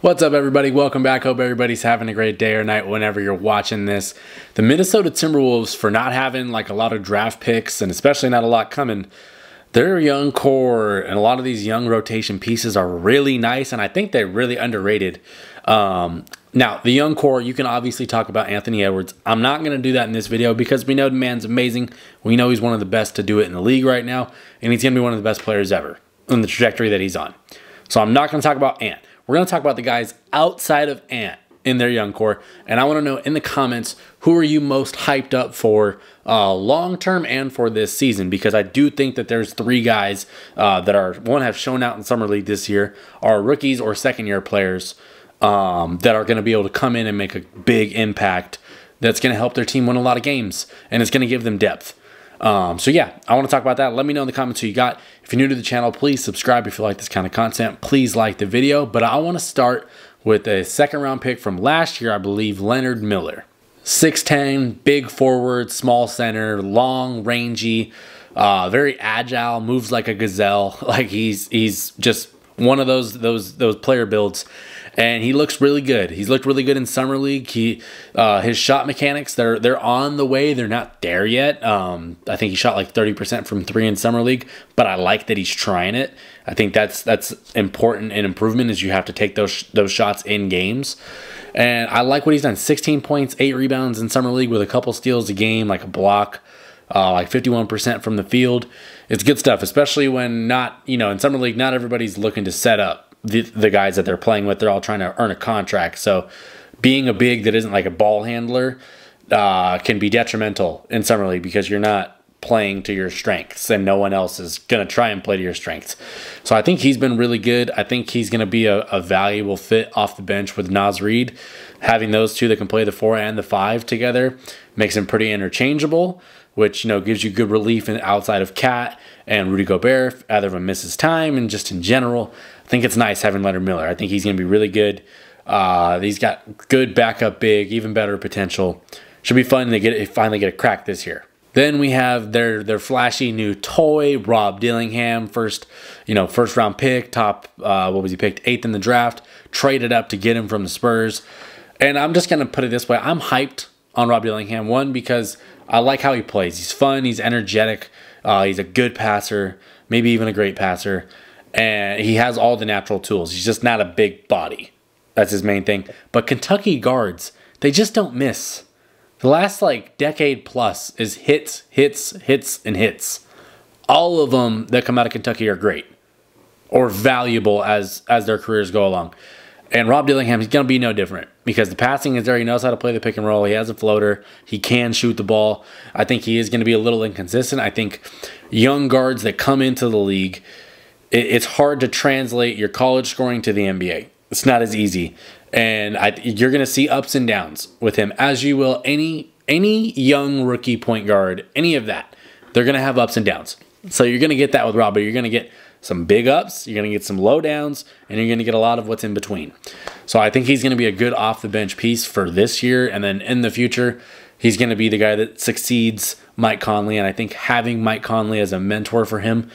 What's up, everybody? Welcome back. Hope everybody's having a great day or night whenever you're watching this. The Minnesota Timberwolves, for not having like a lot of draft picks and especially not a lot coming, their young core and a lot of these young rotation pieces are really nice, and I think they're really underrated. Now, the young core, you can obviously talk about Anthony Edwards. I'm not going to do that in this video because we know the man's amazing. We know he's one of the best to do it in the league right now, and he's going to be one of the best players ever in the trajectory that he's on. So I'm not going to talk about Ant. We're going to talk about the guys outside of Ant in their young core, and I want to know in the comments, who are you most hyped up for long-term and for this season? Because I do think that there's three guys that have shown out in Summer League this year, are rookies or second-year players that are going to be able to come in and make a big impact that's going to help their team win a lot of games, and it's going to give them depth. So yeah, I want to talk about that. Let me know in the comments who you got. If you're new to the channel, please subscribe if you like this kind of content. Please like the video. But I want to start with a second-round pick from last year, I believe, Leonard Miller. 6'10", big forward, small center, long, rangy, very agile, moves like a gazelle. Like he's just one of those player builds. And he looks really good. He's looked really good in Summer League. His shot mechanics, they're on the way. They're not there yet. I think he shot like 30% from three in Summer League, but I like that he's trying it. I think that's important and improvement, is you have to take those shots in games. And I like what he's done. 16 points, 8 rebounds in Summer League with a couple steals a game, like a block, like 51% from the field. It's good stuff, especially when in Summer League, not everybody's looking to set up the guys that they're playing with. They're all trying to earn a contract. So being a big that isn't like a ball handler can be detrimental in Summer League because you're not playing to your strengths and no one else is going to try and play to your strengths. So I think he's been really good. I think he's going to be a valuable fit off the bench with Naz Reid. Having those two that can play the 4 and the 5 together makes him pretty interchangeable, which gives you good relief outside of Cat and Rudy Gobert if either of them misses time, and just in general, I think it's nice having Leonard Miller. I think he's going to be really good. He's got good backup big, even better potential. Should be fun to finally get a crack this year. Then we have their flashy new toy, Rob Dillingham, first round pick, top what was he picked? 8th in the draft. Traded up to get him from the Spurs. And I'm just going to put it this way: I'm hyped on Rob Dillingham. One, because I like how he plays. He's fun. He's energetic. He's a good passer, maybe even a great passer. And he has all the natural tools. He's just not a big body. That's his main thing. But Kentucky guards, they just don't miss. The last decade plus is hits, and hits. All of them that come out of Kentucky are great or valuable as their careers go along. And Rob Dillingham, he's going to be no different because the passing is there. He knows how to play the pick and roll. He has a floater. He can shoot the ball. I think he is going to be a little inconsistent. I think young guards that come into the league, it's hard to translate your college scoring to the NBA. It's not as easy. And you're going to see ups and downs with him, as you will any young rookie point guard, any of that. They're going to have ups and downs. So you're going to get that with Rob, but you're going to get some big ups, you're going to get some low downs, and you're going to get a lot of what's in between. So I think he's going to be a good off-the-bench piece for this year, and then in the future, he's going to be the guy that succeeds Mike Conley, and I think having Mike Conley as a mentor for him,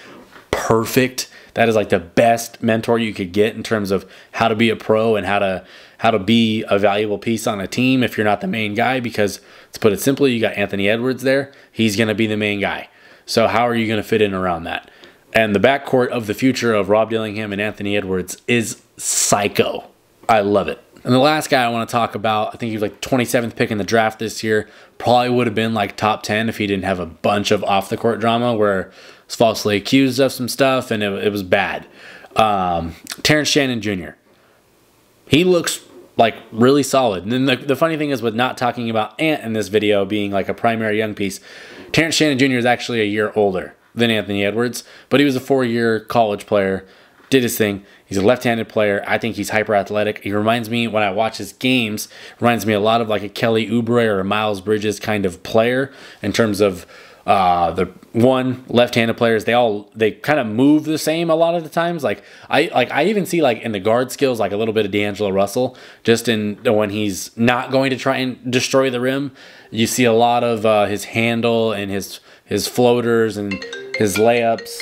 perfect. That is like the best mentor you could get in terms of how to be a pro and how to be a valuable piece on a team if you're not the main guy, because to put it simply, you got Anthony Edwards there. He's going to be the main guy. So how are you going to fit in around that? And the backcourt of the future of Rob Dillingham and Anthony Edwards is psycho. I love it. And the last guy I want to talk about, I think he was like 27th pick in the draft this year. Probably would have been like top 10 if he didn't have a bunch of off-the-court drama where he was falsely accused of some stuff and it was bad. Terrence Shannon Jr. He looks like really solid. And then the funny thing is, with not talking about Ant in this video being like a primary young piece, Terrence Shannon Jr. is actually a year older than Anthony Edwards, but he was a 4-year college player, did his thing. He's a left-handed player. I think he's hyper athletic. He reminds me, when I watch his games, reminds me a lot of like a Kelly Oubre or a Miles Bridges kind of player in terms of the left-handed players. They kind of move the same a lot of the times. I even see in the guard skills like a little bit of D'Angelo Russell, just in when he's not going to try and destroy the rim. You see a lot of his handle and his floaters and his layups.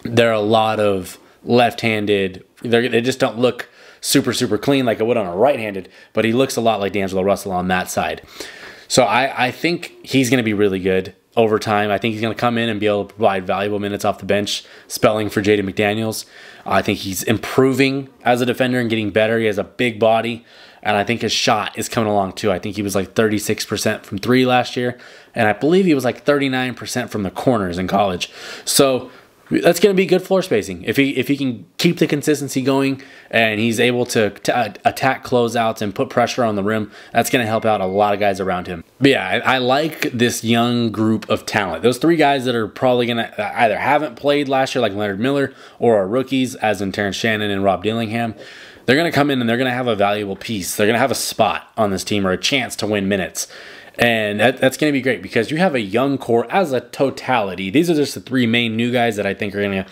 There are a lot of left-handed. They just don't look super, super clean like it would on a right-handed, but he looks a lot like D'Angelo Russell on that side. So I think he's going to be really good over time. I think he's going to come in and be able to provide valuable minutes off the bench, spelling for Jaden McDaniels. I think he's improving as a defender and getting better. He has a big body, and I think his shot is coming along too. I think he was like 36% from 3 last year, and I believe he was like 39% from the corners in college. So that's going to be good floor spacing. If he can keep the consistency going and he's able to attack closeouts and put pressure on the rim, that's going to help out a lot of guys around him. But yeah, I like this young group of talent. Those 3 guys that are probably going to either haven't played last year like Leonard Miller or are rookies, as in Terrence Shannon and Rob Dillingham, they're going to come in and they're going to have a valuable piece. They're going to have a spot on this team or a chance to win minutes. And that's going to be great because you have a young core as a totality. These are just the 3 main new guys that I think are going to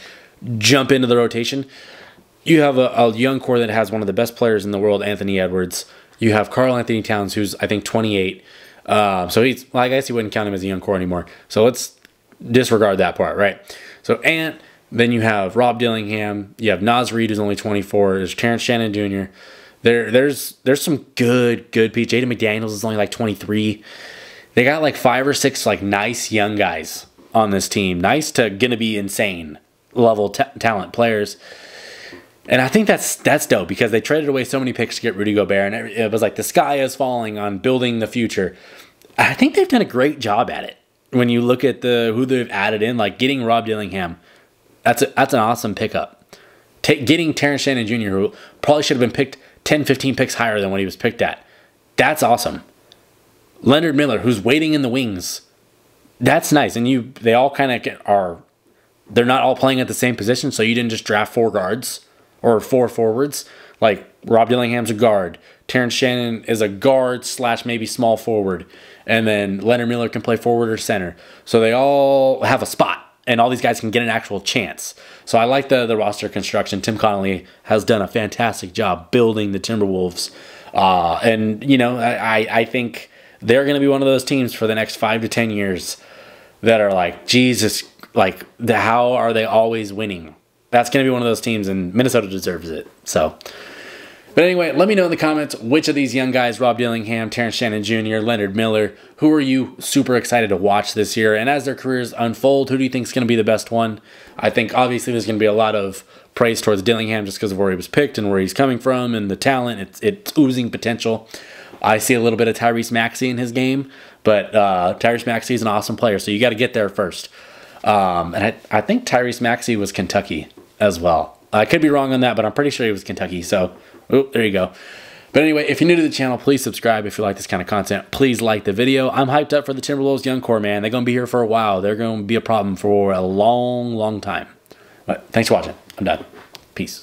jump into the rotation. You have a young core that has one of the best players in the world, Anthony Edwards. You have Karl Anthony Towns, who's, I think, 28. So he's, well, I guess you wouldn't count him as a young core anymore. So let's disregard that part, right? So Ant, then you have Rob Dillingham. You have Naz Reid, who's only 24. There's Terrence Shannon Jr., There's some good Pete. Jaden McDaniels is only like 23. They got like 5 or 6 like nice young guys on this team. Nice to gonna be insane level talent players. And I think that's dope because they traded away so many picks to get Rudy Gobert, and it was like the sky is falling on building the future. I think they've done a great job at it. When you look at who they've added in, like getting Rob Dillingham, that's an awesome pickup. Getting Terrence Shannon Jr., who probably should have been picked 10, 15 picks higher than what he was picked at. That's awesome. Leonard Miller, who's waiting in the wings. That's nice. And they all kind of they're not all playing at the same position, so you didn't just draft 4 guards or 4 forwards. Like Rob Dillingham's a guard. Terrence Shannon is a guard / maybe small forward. And then Leonard Miller can play forward or center. So they all have a spot. And all these guys can get an actual chance. So I like the roster construction. Tim Connolly has done a fantastic job building the Timberwolves. And, you know, I think they're going to be one of those teams for the next 5 to 10 years that are like, Jesus, like, how are they always winning? That's going to be one of those teams, and Minnesota deserves it. So, but anyway, let me know in the comments which of these young guys, Rob Dillingham, Terrence Shannon Jr., Leonard Miller, who are you super excited to watch this year? And as their careers unfold, who do you think is going to be the best one? I think obviously there's going to be a lot of praise towards Dillingham just because of where he was picked and where he's coming from and the talent. It's oozing potential. I see a little bit of Tyrese Maxey in his game, but Tyrese Maxey is an awesome player, so you got to get there first. And I think Tyrese Maxey was Kentucky as well. I could be wrong on that, but I'm pretty sure he was Kentucky, so there you go. But anyway, if you're new to the channel, please subscribe if you like this kind of content. Please like the video. I'm hyped up for the Timberwolves young core, man. They're going to be here for a while. They're going to be a problem for a long, long time. But thanks for watching. I'm done. Peace.